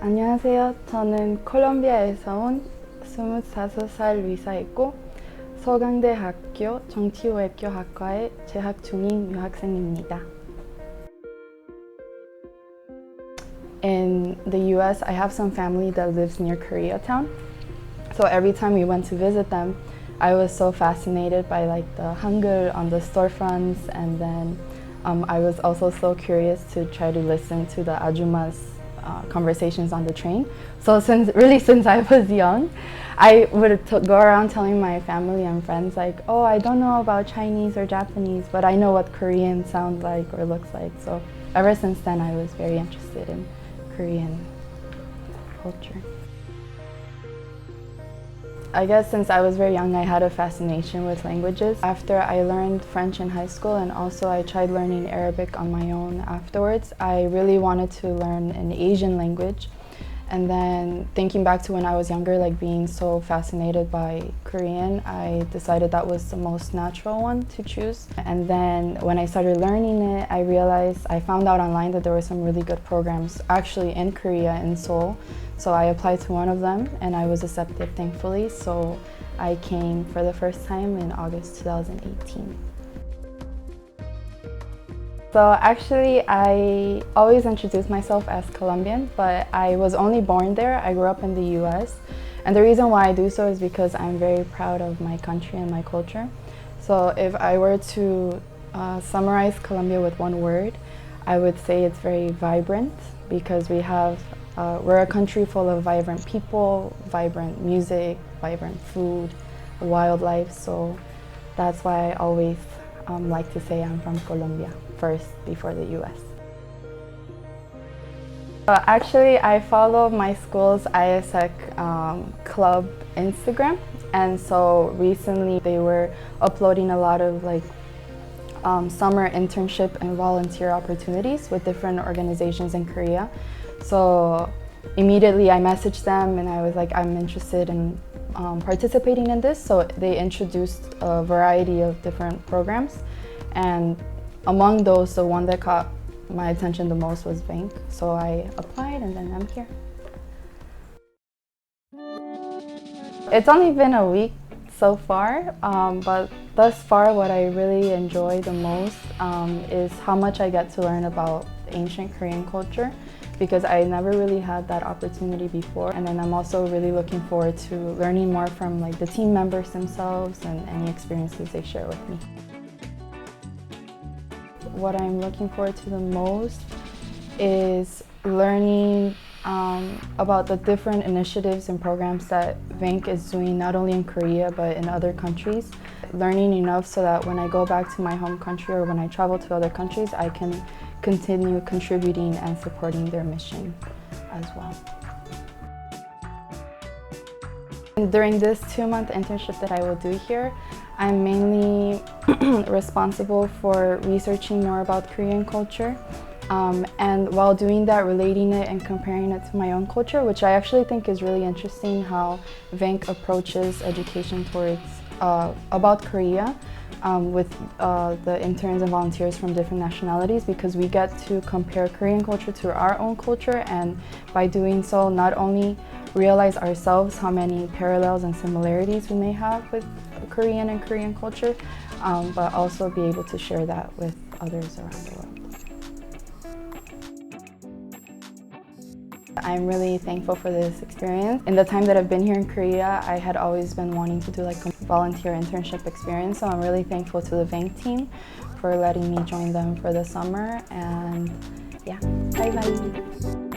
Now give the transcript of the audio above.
안녕하세요. 저는 콜롬비아에서 온 25살 루이사이고 서강대학교 정치외교학과에 재학 중인 유학생입니다. In the US, I have some family that lives near Koreatown. So every time we went to visit them, I was so fascinated by the Hangul on the storefronts, and then I was also so curious to try to listen to the ajumas conversations on the train. So since I was young, I would go around telling my family and friends oh, I don't know about Chinese or Japanese, but I know what Korean sounds like or looks like. So ever since then, I was very interested in Korean culture. I guess since I was very young, I had a fascination with languages. After I learned French in high school, and also I tried learning Arabic on my own afterwards, I really wanted to learn an Asian language. And then thinking back to when I was younger, being so fascinated by Korean, I decided that was the most natural one to choose. And then when I started learning it, I found out online that there were some really good programs actually in Korea, in Seoul. So I applied to one of them and I was accepted, thankfully. So I came for the first time in August 2018. So actually, I always introduce myself as Colombian, but I was only born there. I grew up in the US. And the reason why I do so is because I'm very proud of my country and my culture. So if I were to summarize Colombia with one word, I would say it's very vibrant, because we're a country full of vibrant people, vibrant music, vibrant food, wildlife. So that's why I always like to say I'm from Colombia first before the US. Actually, I follow my school's ISEC club Instagram, and so recently they were uploading a lot of summer internship and volunteer opportunities with different organizations in Korea. So immediately I messaged them and I was I'm interested in participating in this. So they introduced a variety of different programs, and among those, the one that caught my attention the most was bank. So I applied and then I'm here. It's only been a week so far, but thus far what I really enjoy the most is how much I get to learn about ancient Korean culture, because I never really had that opportunity before. And then I'm also really looking forward to learning more from the team members themselves and any experiences they share with me. What I'm looking forward to the most is learning about the different initiatives and programs that VENC is doing, not only in Korea but in other countries. Learning enough so that when I go back to my home country or when I travel to other countries, I can continue contributing and supporting their mission as well. And during this 2-month internship that I will do here, I'm mainly responsible for researching more about Korean culture, and while doing that, relating it and comparing it to my own culture, which I actually think is really interesting how VENC approaches education towards about Korea with the interns and volunteers from different nationalities, because we get to compare Korean culture to our own culture, and by doing so, not only realize ourselves how many parallels and similarities we may have with Korean and Korean culture, but also be able to share that with others around the world. I'm really thankful for this experience. In the time that I've been here in Korea, I had always been wanting to do a volunteer internship experience, so I'm really thankful to the VENC team for letting me join them for the summer. And yeah, bye bye.